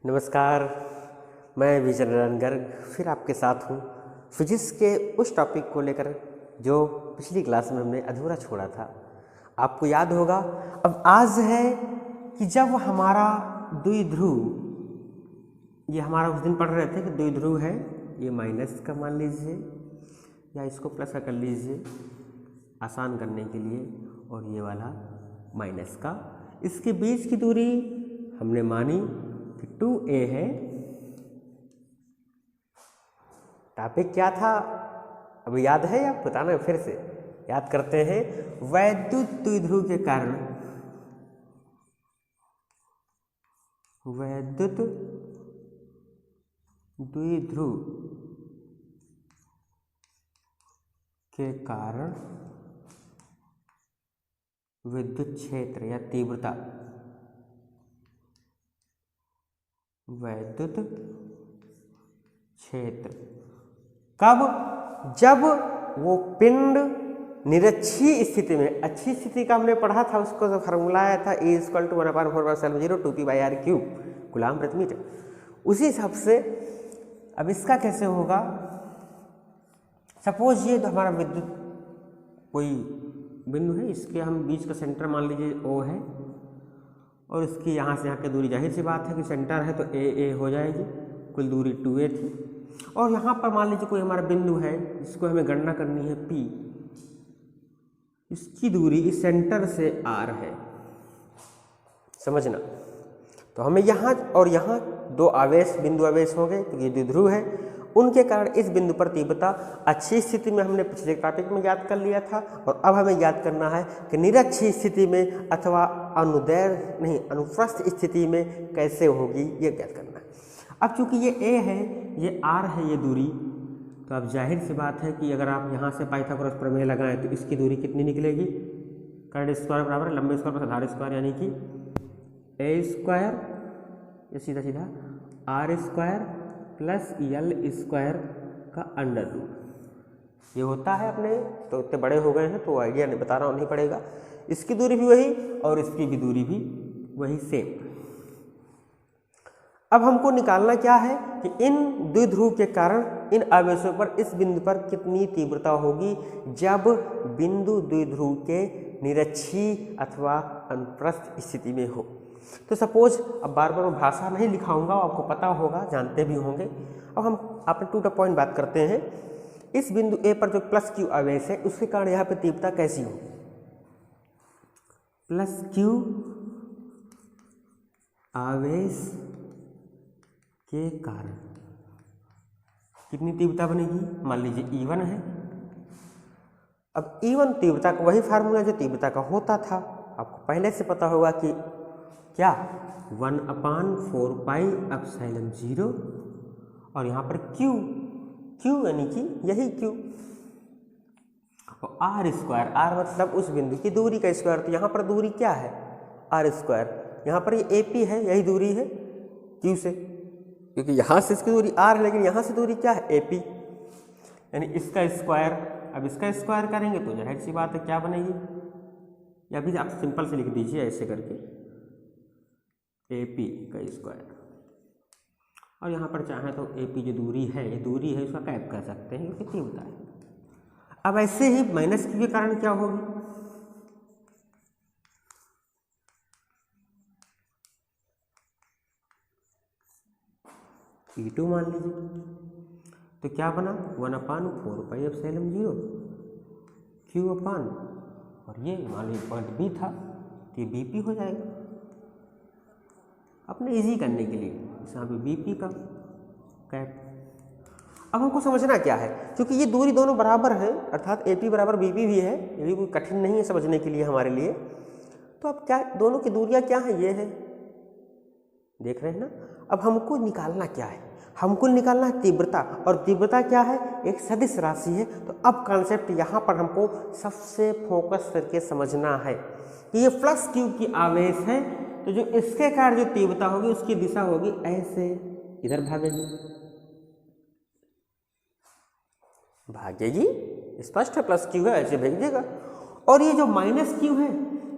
नमस्कार, मैं विजय नारायण गर्ग फिर आपके साथ हूँ फिजिक्स के उस टॉपिक को लेकर जो पिछली क्लास में हमने अधूरा छोड़ा था। आपको याद होगा, अब आज है कि जब हमारा द्विध्रुव, ये हमारा उस दिन पढ़ रहे थे कि द्विध्रुव है, ये माइनस का मान लीजिए या इसको प्लस का कर लीजिए आसान करने के लिए, और ये वाला माइनस का, इसके बीच की दूरी हमने मानी 2a है। टॉपिक क्या था अब याद है या बताना फिर से याद करते हैं। वैद्युत द्विध्रुव के कारण, वैद्युत द्विध्रुव के कारण विद्युत क्षेत्र या तीव्रता, वैद्युत क्षेत्र कब, जब वो पिंड निरक्षीय स्थिति में, अच्छी स्थिति का हमने पढ़ा था, उसको जो फार्मूला आया था E = 1/4πε0 2π/r³ कूलाम प्रति मीटर, उसी हिसाब से अब इसका कैसे होगा। सपोज ये तो हमारा विद्युत कोई बिंदु है, इसके हम बीच का सेंटर मान लीजिए O है, और इसकी यहाँ से यहाँ की दूरी, जाहिर सी बात है कि सेंटर है तो a हो जाएगी, कुल दूरी 2a थी। और यहाँ पर मान लीजिए कोई हमारा बिंदु है जिसको हमें गणना करनी है P, इसकी दूरी इस सेंटर से r है, समझना। तो हमें यहाँ और यहाँ दो आवेश, बिंदु आवेश हो गए, तो ये द्विध्रुव है, उनके कारण इस बिंदु पर तीव्रता अच्छी स्थिति में हमने पिछले टॉपिक में याद कर लिया था, और अब हमें याद करना है कि निरक्षीय स्थिति में अथवा अनुदैर्घ्य नहीं अनुप्रस्थ स्थिति में कैसे होगी, ये याद करना है। अब चूंकि ये a है, ये r है, ये दूरी, तो अब जाहिर सी बात है कि अगर आप यहाँ से पाइथागोरस प्रमेय लगाएं तो इसकी दूरी कितनी निकलेगी, कर्ण स्क्वायर बराबर लंबे स्क्वायर प्लस आधार स्क्वायर, यानी कि a², ये सीधा सीधा r² प्लस l² का √। ये होता है अपने, तो इतने बड़े हो गए हैं तो आइडिया नहीं बताना नहीं पड़ेगा। इसकी दूरी भी वही और इसकी भी दूरी भी वही सेम। अब हमको निकालना क्या है कि इन द्विध्रुव के कारण इन आवेशों पर इस बिंदु पर कितनी तीव्रता होगी जब बिंदु द्विध्रुव के निरक्षीय अथवा अनुप्रस्थ स्थिति में हो। तो सपोज, अब बार बार मैं भाषा नहीं लिखाऊंगा, आपको पता होगा, जानते भी होंगे। अब हम अपने टू द पॉइंट बात करते हैं। इस बिंदु A पर जो +q आवेश है, उसके कारण यहाँ पे तीव्रता कैसी होगी। +q आवेश के कारण कितनी तीव्रता बनेगी, मान लीजिए E1 है। अब E1 तीव्रता का वही फार्मूला जो तीव्रता का होता था, आपको पहले से पता होगा कि क्या 1/4πε0, और यहाँ पर Q यानी कि यही Q, और r² मतलब उस बिंदु की दूरी का स्क्वायर। तो यहाँ पर दूरी क्या है, r², यहाँ पर ये AP है, यही दूरी है Q से, क्योंकि यहाँ से इसकी दूरी r है, लेकिन यहाँ से दूरी क्या है, AP, यानी इसका स्क्वायर। अब इसका स्क्वायर करेंगे तो जाहिर सी बात है क्या बनेगी, या भी आप सिंपल से लिख दीजिए ऐसे करके, AP का स्क्वायर। और यहाँ पर चाहे तो AP जो दूरी है, ये दूरी है, इसका कैप कह सकते हैं, क्योंकि तीव्रता है। अब ऐसे ही -q के कारण क्या होगी, E2 मान लीजिए, तो क्या बना 1/4πε0 Q/, और ये मान लीजिए पॉइंट B था, तो ये BP हो जाएगा। अपने इजी करने के लिए यहाँ पे BP का कैप। अब हमको समझना क्या है, क्योंकि ये दूरी दोनों बराबर है, अर्थात AP बराबर BP भी है, ये भी कोई कठिन नहीं है समझने के लिए हमारे लिए। तो अब क्या दोनों की दूरियां क्या है, ये है, देख रहे हैं ना। अब हमको निकालना क्या है, हमको निकालना है तीव्रता, और तीव्रता क्या है, एक सदिश राशि है। तो अब कॉन्सेप्ट यहाँ पर हमको सबसे फोकस करके समझना है कि ये +q की आवेश है, तो जो इसके कारण जो तीव्रता होगी उसकी दिशा होगी ऐसे, इधर भागेगी, स्पष्ट है, +q है, ऐसे भेज देगा। और ये जो -q है,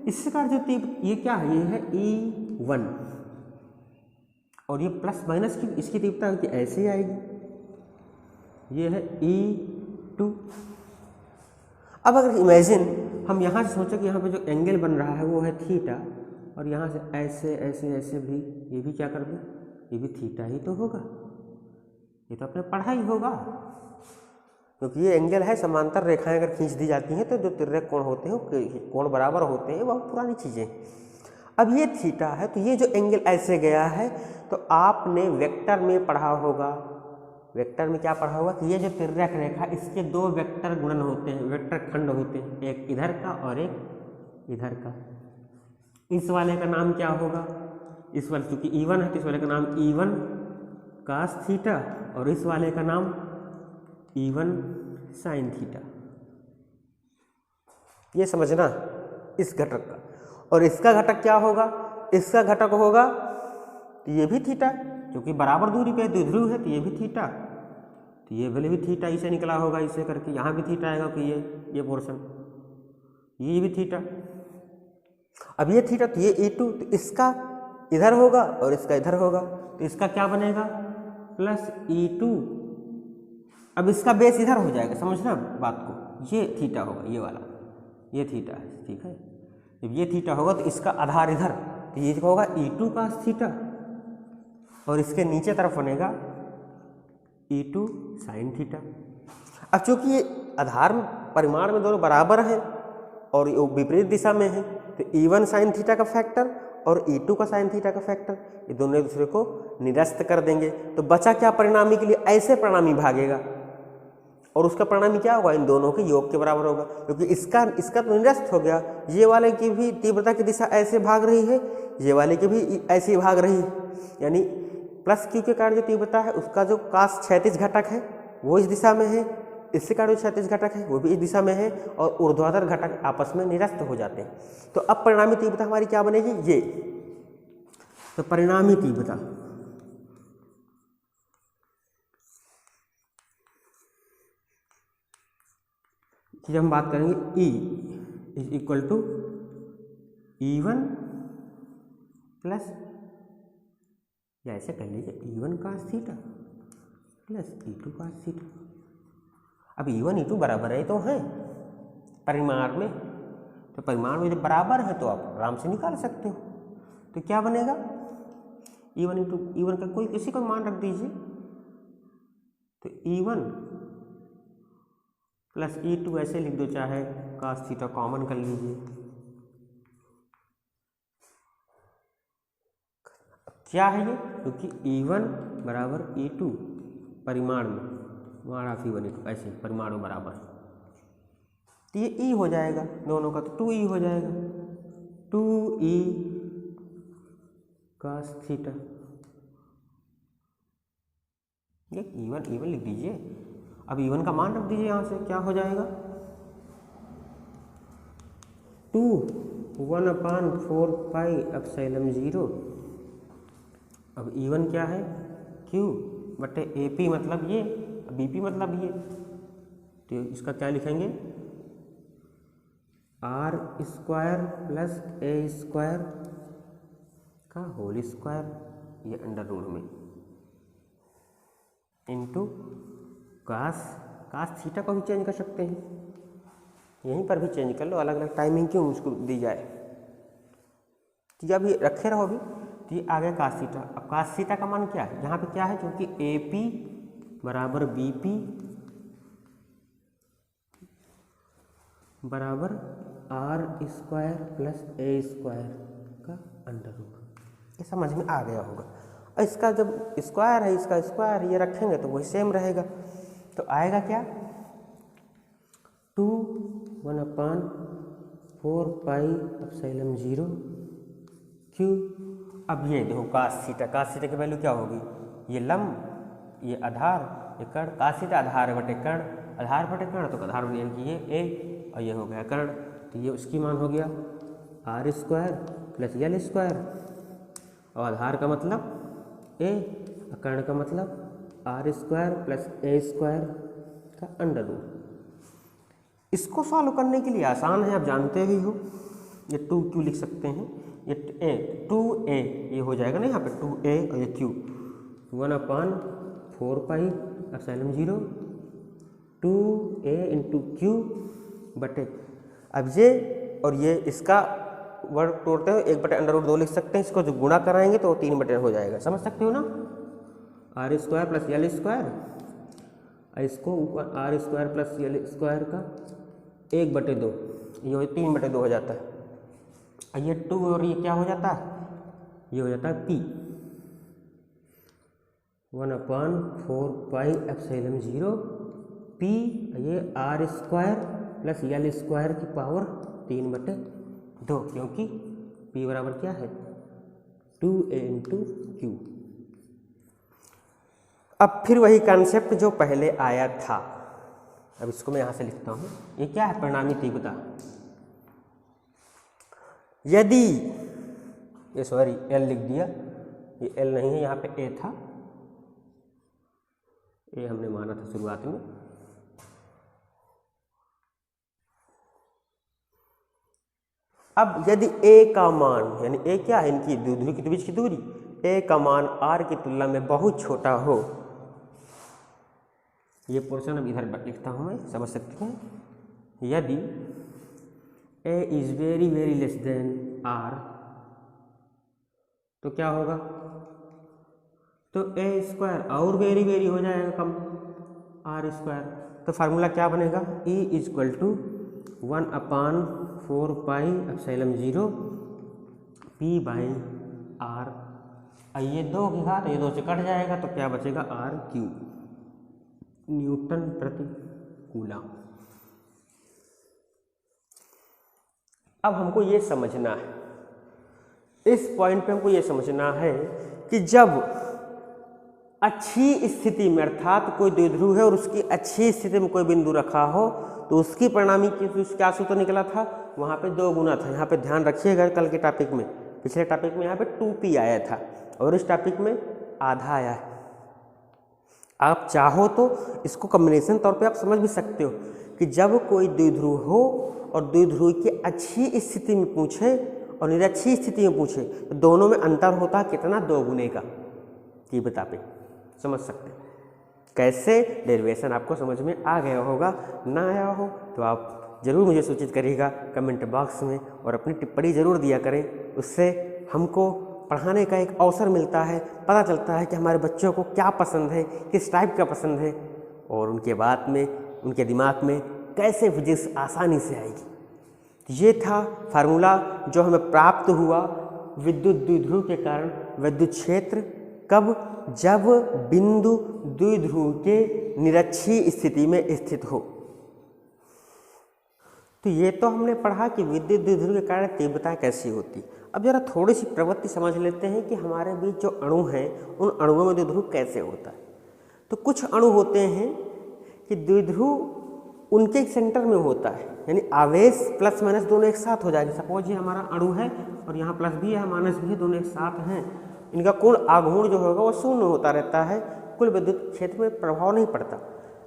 इससे कारण जो तीव्र, ये क्या है, ये है E1, और ये प्लस माइनस की इसकी तीव्रता की ऐसे ही आएगी, ये है E2। अब अगर इमेजिन हम यहाँ से सोचें कि यहाँ पे जो एंगल बन रहा है वो है थीटा, और यहाँ से ऐसे ऐसे ऐसे भी ये भी क्या कर दें, ये भी थीटा ही तो होगा, ये तो आपने पढ़ा ही होगा, क्योंकि ये एंगल है, समांतर रेखाएं अगर खींच दी जाती हैं तो जो तिर्यक कोण होते हैं कोण बराबर होते हैं, बहुत पुरानी चीज़ें। अब ये थीटा है तो ये जो एंगल ऐसे गया है, तो आपने वेक्टर में पढ़ा होगा, वेक्टर में क्या पढ़ा होगा कि ये जो तिर्यक रेखा इसके दो वेक्टर गुणन होते हैं, वेक्टर खंड होते हैं, एक इधर का और एक इधर का। इस वाले का नाम क्या होगा, इस वाले क्योंकि E1 है तो इस वाले का नाम E1 cos थीटा, और इस वाले का नाम E1 sin थीटा। ये समझना इस घटक का, और इसका घटक क्या होगा, इसका घटक होगा तो ये भी थीटा, क्योंकि बराबर दूरी पे द्विध्रुव है तो ये भी थीटा, तो ये वाले भी थीटा इसे निकला होगा, इसे करके यहाँ भी थीटा आएगा कि ये पोर्शन, ये भी थीटा। अब ये थीटा तो ये E2, तो इसका इधर होगा और इसका इधर होगा, तो इसका क्या बनेगा प्लस E2। अब इसका बेस इधर हो जाएगा, समझना बात को, ये थीटा होगा, ये वाला ये थीटा है, ठीक है। जब ये थीटा होगा तो इसका आधार इधर, तो ये होगा E2 cos थीटा, और इसके नीचे तरफ बनेगा E2 sin थीटा। अब चूंकि ये आधार परिमाण में दोनों बराबर हैं और ये विपरीत दिशा में है, तो E1 sin थीटा का फैक्टर और E2 का sin थीटा का फैक्टर ये दोनों एक दूसरे को निरस्त कर देंगे, तो बचा क्या परिणामी के लिए, ऐसे परिणामी भागेगा, और उसका परिणामी क्या होगा, इन दोनों के योग के बराबर होगा, क्योंकि इसका तो निरस्त हो गया, ये वाले की भी तीव्रता की दिशा ऐसे भाग रही है, ये वाले की भी ऐसे ही भाग रही है, यानी प्लस क्यू के कारण जो तीव्रता है उसका जो काश क्षैतिज घटक है वो इस दिशा में है, इससे कारण जो क्षैतिज घटक है वो भी इस दिशा में है, और ऊर्ध्वाधर घटक आपस में निरस्त हो जाते हैं। तो अब परिणामी तीव्रता हमारी क्या बनेगी, ये, तो परिणामी तीव्रता कि हम बात करेंगे E is equal to E1 plus, या ऐसे कर लीजिए E1 cos theta plus E2 cos theta. अब E1 E2 बराबर है तो हैं परिमाण में, तो परिमाण में जब बराबर है तो आप आराम से निकाल सकते हो, तो क्या बनेगा E1 का कोई किसी को मान रख दीजिए, तो E1 प्लस E2 ऐसे लिख दो, चाहे cos थीटा कॉमन कर लीजिए। क्या है ये, क्योंकि E1 बराबर E2 परिमाण में, माड़ा E1 E2 ऐसे परिमाण में बराबर, तो ये E हो जाएगा दोनों का, तो 2E हो जाएगा, 2E cos थीटा। ये E1 लिख दीजिए, अब E1 का मान रख दीजिए, यहाँ से क्या हो जाएगा 2 1/4 पाई एप्सिलॉन 0। अब E1 क्या है Q बटे AP मतलब ये, BP मतलब ये, तो इसका क्या लिखेंगे R square plus A square का होल स्क्वायर, ये अंडर रूट में इनटू कास थीटा को भी चेंज कर सकते हैं, यहीं पर भी चेंज कर लो, अलग अलग टाइमिंग क्यों उसको दी जाए, तो जब ये रखे रहो भी, तो ये आ गया कास थीटा। अब कास थीटा का मान क्या है, यहाँ पे क्या है, क्योंकि AP बराबर BP बराबर R square plus A square का अंडर रूट, ये समझ में आ गया होगा। इसका जब स्क्वायर है, इसका स्क्वायर है, ये रखेंगे तो वही सेम रहेगा, तो आएगा क्या 2 1/4 पाई एप्सिलॉन 0 Q। अब ये देखो कास थीटा की वैल्यू क्या होगी, ये लंब, ये आधार, ये कर्ण, कास थीटा आधार बटे कर्ण, आधार बटे कर्ण, तो आधार बटे कि ये A और ये हो गया कर्ण, तो ये उसकी मान हो गया R square plus L square, और आधार का मतलब A और कर्ण का मतलब R square plus A square का अंडर रूट। इसको सॉल्व करने के लिए आसान है, आप जानते ही हो, ये 2Q लिख सकते हैं, ये 2a ये हो जाएगा ना यहाँ पे 2a और ये q 1/4πε0 2a इंटू क्यू बटे, अब ये और ये इसका वर्ग तोड़ते हो 1/√2 लिख सकते हैं, इसको जो गुणा कराएंगे तो 3 बटे हो जाएगा, समझ सकते हो ना। r² + l², इसको ऊपर r² + l² का 1/2, ये 3/2 हो जाता है। ये 2 और ये क्या हो जाता है, ये हो जाता है p 1/4πε0 p, ये r² + l² की पावर 3/2, क्योंकि p बराबर क्या है 2a इंटू क्यू। अब फिर वही कॉन्सेप्ट जो पहले आया था, अब इसको मैं यहाँ से लिखता हूँ, ये क्या है परिणामी तीव्रता। यदि ये सॉरी L लिख दिया, ये L नहीं है, यहाँ पे A था, ये हमने माना था शुरुआत में। अब यदि A का मान, यानी A क्या है, इनकी द्विध्रुव के बीच की दूरी, A का मान R की तुलना में बहुत छोटा हो, ये पोर्शन अब इधर लिखता हूँ मैं, समझ सकते हैं। यदि A is very very less than R, तो क्या होगा, तो A² और वेरी वेरी हो जाएगा कम R², तो फार्मूला क्या बनेगा E = 1/4πε0 p/r, ये 2 की घात, ये 2 से कट जाएगा तो क्या बचेगा r³ न्यूटन प्रति कूलम। अब हमको ये समझना है, इस पॉइंट पे हमको ये समझना है कि जब अच्छी स्थिति में, अर्थात कोई द्विध्रुव है और उसकी अच्छी स्थिति में कोई बिंदु रखा हो, तो उसकी परिणामी क्या सूत्र निकला था, वहाँ पे 2 गुना था। यहाँ पे ध्यान रखिएगा, कल के टॉपिक में, पिछले टॉपिक में यहाँ पे 2p आया था और इस टॉपिक में आधा आया है। आप चाहो तो इसको कॉम्बिनेशन तौर पे आप समझ भी सकते हो कि जब कोई द्विध्रुव हो और द्विध्रुव की अच्छी स्थिति में पूछे और निरक्षी स्थिति में पूछे, तो दोनों में अंतर होता है कितना, 2 गुने का। तीव्रता पे समझ सकते हैं कैसे, डेरिवेशन आपको समझ में आ गया होगा, ना आया हो तो आप ज़रूर मुझे सूचित करिएगा कमेंट बॉक्स में और अपनी टिप्पणी ज़रूर दिया करें। उससे हमको पढ़ाने का एक अवसर मिलता है, पता चलता है कि हमारे बच्चों को क्या पसंद है, किस टाइप का पसंद है, और उनके बाद में उनके दिमाग में कैसे फिजिक्स आसानी से आएगी। ये था फार्मूला जो हमें प्राप्त हुआ विद्युत द्विध्रुव के कारण विद्युत क्षेत्र, कब, जब बिंदु द्विध्रुव के निरक्षीय स्थिति में स्थित हो। तो ये तो हमने पढ़ा कि विद्युत द्विध्रुव के कारण तीव्रता कैसी होती। अब जरा थोड़ी सी प्रवृत्ति समझ लेते हैं कि हमारे बीच जो अणु हैं उन अणुओं में द्विध्रुव कैसे होता है। तो कुछ अणु होते हैं कि द्विध्रुव उनके सेंटर में होता है, यानी आवेश प्लस माइनस दोनों एक साथ हो जाएगा। सपोज ये हमारा अणु है और यहाँ प्लस भी है माइनस भी है, दोनों एक साथ हैं, इनका कुल आघूर्ण जो होगा वो शून्य होता रहता है, कुल विद्युत क्षेत्र में प्रभाव नहीं पड़ता।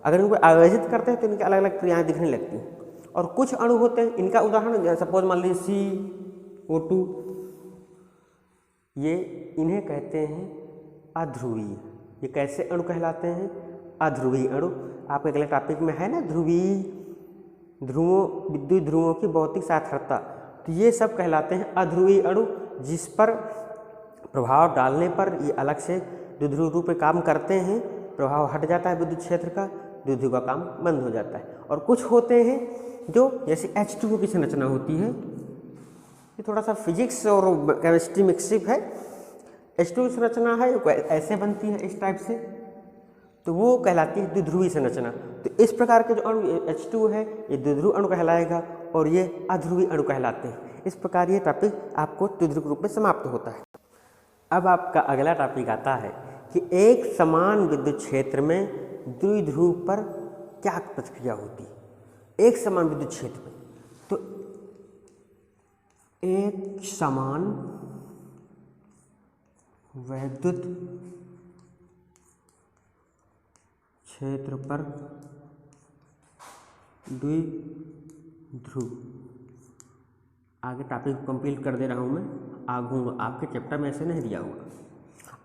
अगर इनको आवेशित करते हैं तो इनकी अलग अलग क्रियाएं दिखने लगती हैं। और कुछ अणु होते हैं, इनका उदाहरण सपोज मान लीजिए CO2, ये इन्हें कहते हैं अध्रुवीय। ये कैसे अणु कहलाते हैं, अध्रुवीय अणु। आपके अगले टॉपिक में है ना ध्रुवीय ध्रुवों, विद्युत ध्रुवों की भौतिक सार्थकता, तो ये सब कहलाते हैं अध्रुवीय अणु, जिस पर प्रभाव डालने पर ये अलग से द्विध्रुव रूप में काम करते हैं, प्रभाव हट जाता है विद्युत क्षेत्र का, द्विध्रुव का काम बंद हो जाता है। और कुछ होते हैं जो जैसे H2O की संरचना होती है, ये थोड़ा सा फिजिक्स और केमिस्ट्री मिक्सिप है। H2O की संरचना है वो ऐसे बनती है इस टाइप से, तो वो कहलाती है द्विध्रुवीय संरचना। तो इस प्रकार के जो अणु H2O है ये द्विध्रुव अणु कहलाएगा और ये अध्रुवीय अणु कहलाते हैं। इस प्रकार ये टॉपिक आपको द्विध्रुव रूप में समाप्त होता है। अब आपका अगला टॉपिक आता है कि एक समान विद्युत क्षेत्र में द्विध्रुव पर क्या प्रतिक्रिया होती है। एक समान विद्युत क्षेत्र में, तो एक समान विद्युत क्षेत्र पर द्विध्रुव, आगे टॉपिक कंप्लीट कर दे रहा हूं मैं। आघूर्ण आपके चैप्टर में ऐसे नहीं दिया हुआ।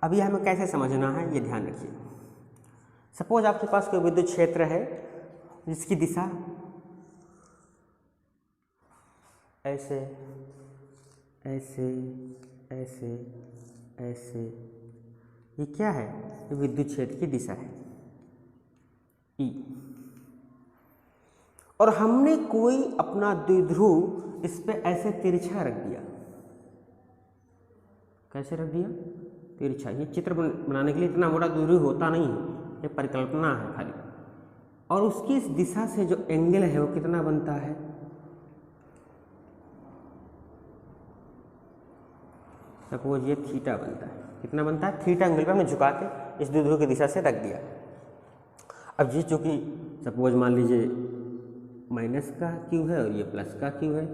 अभी हमें कैसे समझना है ये ध्यान रखिए। सपोज आपके पास कोई विद्युत क्षेत्र है जिसकी दिशा ऐसे ऐसे ऐसे ऐसे, ये क्या है? ये विद्युत क्षेत्र की दिशा है ई, और हमने कोई अपना द्विध्रुव इस पे ऐसे तिरछा रख दिया। कैसे रख दिया? तिरछा। ये चित्र बनाने के लिए इतना बड़ा द्विध्रुव होता नहीं है, ये परिकल्पना है खाली। और उसकी इस दिशा से जो एंगल है वो कितना बनता है? सपोज ये थीटा बनता है। कितना बनता है? थीटा एंगल पर हमने झुका के इस द्विध्रुव की दिशा से रख दिया। अब ये चूंकि सपोज मान लीजिए माइनस का क्यू है और ये प्लस का क्यू है,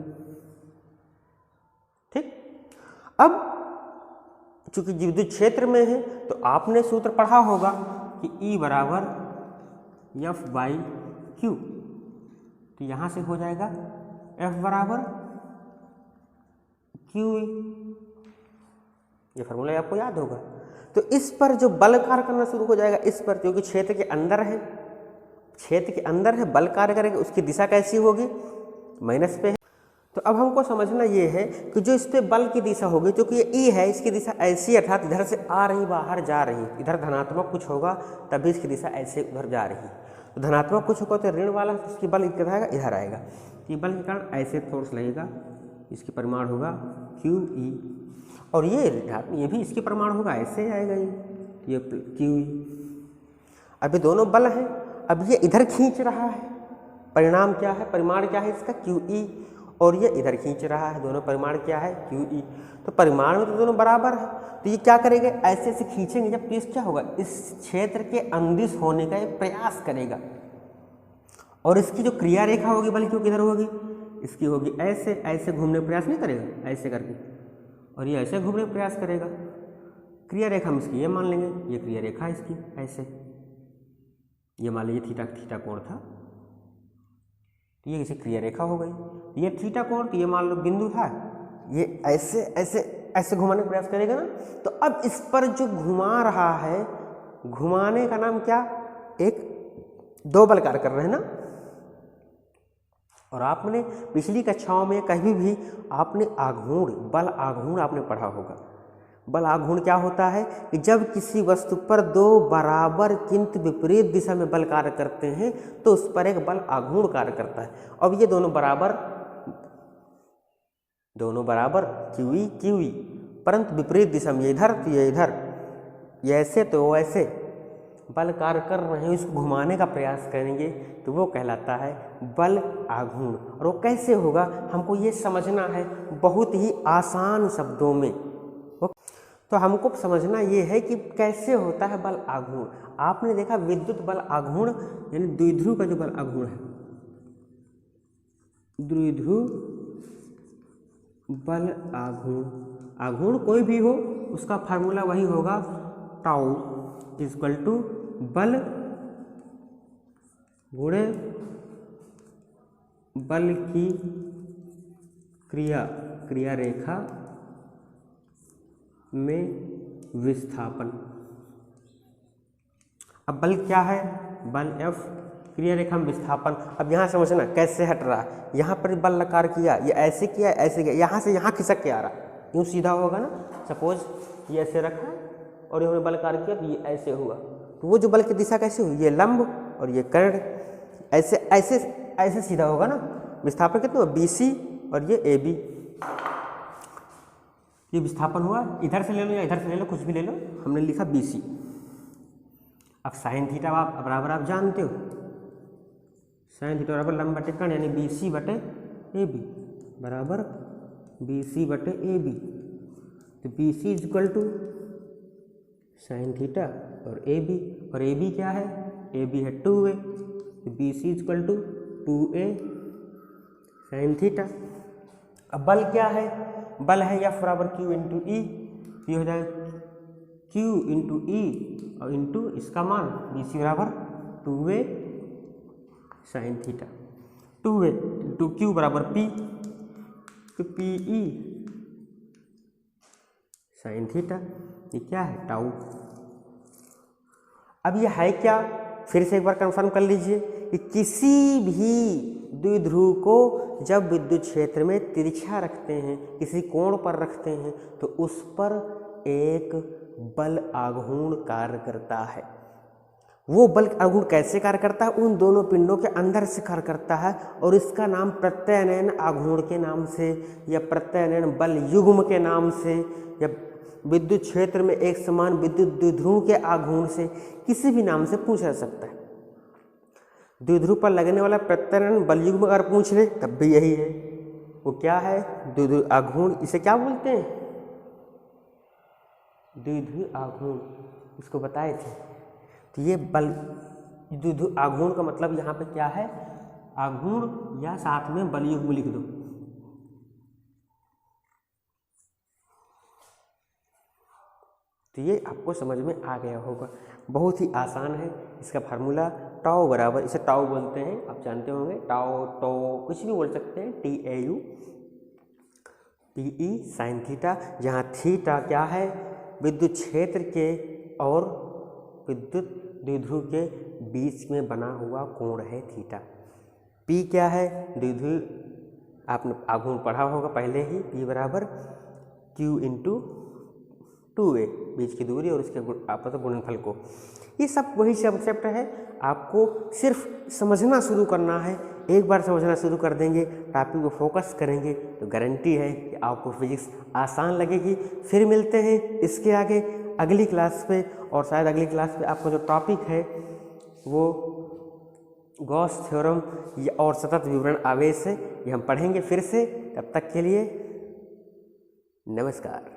ठीक। अब चूंकि विद्युत क्षेत्र में है तो आपने सूत्र पढ़ा होगा कि E बराबर F बाई क्यू, तो यहाँ से हो जाएगा F बराबर क्यू ई। ये फार्मूला आपको याद होगा। तो इस पर जो बल कार्य करना शुरू हो जाएगा, इस पर क्योंकि क्षेत्र के अंदर है, क्षेत्र के अंदर है, बल कार्य करेगा, उसकी दिशा कैसी होगी? माइनस पे है। तो अब हमको समझना ये है कि जो इस पे बल की दिशा होगी, क्योंकि ये ई है, इसकी दिशा ऐसी, अर्थात इधर से आ रही बाहर जा रही, इधर धनात्मक कुछ होगा तभी इसकी दिशा ऐसे उधर जा रही। तो धनात्मक कुछ होगा तो ऋण वाला, इसकी बल इधर आएगा, इधर आएगा। ये बल के कारण ऐसे फोर्स लगेगा, इसकी परिमाण होगा क्यू ई, और ये भी इसकी परिमाण होगा, ऐसे आएगा ये क्यू ई। अभी दोनों बल हैं, अब ये इधर खींच रहा है, परिणाम क्या है? परिमाण क्या है इसका? क्यू ई, और ये इधर खींच रहा है, दोनों परिमाण क्या है? Q E. तो परिमाण में तो दोनों बराबर है, तो ये क्या करेंगे? ऐसे ऐसे खींचेंगे, जब तो क्या होगा? इस क्षेत्र के अंदिश होने का एक प्रयास करेगा, और इसकी जो क्रिया रेखा होगी बल की किधर होगी? इसकी होगी ऐसे, ऐसे घूमने का प्रयास नहीं करेगा, ऐसे करके, और ये ऐसे घूमने का प्रयास करेगा। क्रिया रेखा हम इसकी ये मान लेंगे, ये क्रिया रेखा इसकी ऐसे, ये मान लीजिए थीटा कोण था, तो ये किसी क्रिया रेखा हो गई। ये थीटा कोण, तो ये मान लो बिंदु था, ये ऐसे ऐसे ऐसे घुमाने का प्रयास करेगा ना। तो अब इस पर जो घुमा रहा है, घुमाने का नाम क्या? एक दो बल कार्य कर रहे हैं ना। और आपने पिछली कक्षाओं में कहीं भी आपने आघूर्ण, बल आघूर्ण आपने पढ़ा होगा। बल आघूर्ण क्या होता है कि जब किसी वस्तु पर दो बराबर किंतु विपरीत दिशा में बल कार्य करते हैं तो उस पर एक बल आघूर्ण कार्य करता है। अब ये दोनों बराबर क्यू ई, परंतु विपरीत दिशा में, ये इधर तो ये इधर, ये ऐसे तो वो ऐसे बल कार्य कर रहे हैं, इसको घुमाने का प्रयास करेंगे तो वो कहलाता है बल आघूर्ण। और वो कैसे होगा हमको ये समझना है बहुत ही आसान शब्दों में। तो हमको समझना ये है कि कैसे होता है बल आघूर्ण। आपने देखा विद्युत बल आघूर्ण यानी द्विध्रुव का जो बल आघूर्ण है, द्विध्रुव बल आघूर्ण कोई भी हो उसका फार्मूला वही होगा, टाउ इक्वल टू बल गुणे बल की क्रिया रेखा में विस्थापन। अब बल क्या है? बल F, क्रिया रेखा में विस्थापन। अब यहाँ समझना कैसे हट रहा है। यहाँ पर बल कार्य किया, ये ऐसे किया, ऐसे किया, यहाँ से यहाँ खिसक के आ रहा, यूँ सीधा होगा ना। सपोज ये ऐसे रखा और ये बल कार्य किया तो ये ऐसे हुआ, तो वो जो बल की दिशा कैसे हुई? ये लंब और ये कर्ण, ऐसे ऐसे ऐसे सीधा होगा ना। विस्थापन कितना हुआ? BC और ये AB, ये विस्थापन हुआ। इधर से ले लो या इधर से ले लो, कुछ भी ले लो, हमने लिखा BC। अब साइन थीटा आप बराबर आप जानते हो, साइन थीटा बराबर लंब बटे कर्ण यानी BC बटे AB बराबर BC बटे AB। तो BC equal to sine theta और AB क्या है? AB है 2A, तो BC equal to 2A sine theta. अब बल क्या है? बल है F बराबर Q इंटू ई, ये हो जाएगा Q इंटू ई और इंटू इसका मान BC बराबर 2A sine theta. 2A into Q बराबर P, तो PE साइन थीटा, ये क्या है टाउ। अब ये है क्या, फिर से एक बार कंफर्म कर लीजिए कि किसी भी द्विध्रुव को जब विद्युत क्षेत्र में तिरछा रखते हैं, किसी कोण पर रखते हैं, तो उस पर एक बल आघूर्ण कार्य करता है। वो बल आघूर्ण कैसे कार्य करता है, उन दोनों पिंडों के अंदर से कार्य करता है और इसका नाम प्रत्ययनयन आघूर्ण के नाम से या प्रत्ययनयन बल युग्म के नाम से या विद्युत क्षेत्र में एक समान विद्युत द्विध्रुव के आघूर्ण से किसी भी नाम से पूछा जा सकता है। द्विध्रुव पर लगने वाला प्रत्ययनयन बल युग्म अगर पूछ ले तब भी यही है। वो क्या है, द्विध्रुव आघूर्ण। इसे क्या बोलते हैं, द्विध्रुव आघूर्ण, इसको बताए थे। तो ये बल द्विध्रुव आघूर्ण का मतलब यहाँ पे क्या है, आघूर्ण या साथ में बल युग्म लिख दो। तो ये आपको समझ में आ गया होगा, बहुत ही आसान है। इसका फार्मूला टाउ बराबर, इसे टाउ बोलते हैं, आप जानते होंगे, टाउ टो कुछ भी बोल सकते हैं, TAU PE साइन थीटा, जहाँ थीटा क्या है, विद्युत क्षेत्र के और विद्युत द्विध्रुव के बीच में बना हुआ कोण है थीटा। P क्या है, द्विध्रुव आपने आघूर्ण पढ़ा होगा पहले ही, P बराबर Q × 2a, बीच की दूरी और उसके आपस में गुणनफल को। ये सब वही कंसेप्ट है, आपको सिर्फ समझना शुरू करना है। एक बार समझना शुरू कर देंगे, टॉपिक को फोकस करेंगे तो गारंटी है कि आपको फिजिक्स आसान लगेगी। फिर मिलते हैं इसके आगे अगली क्लास पे, और शायद अगली क्लास पे आपको जो टॉपिक है वो गॉस थ्योरम और सतत विवरण आवेश है, ये हम पढ़ेंगे फिर से। तब तक के लिए नमस्कार।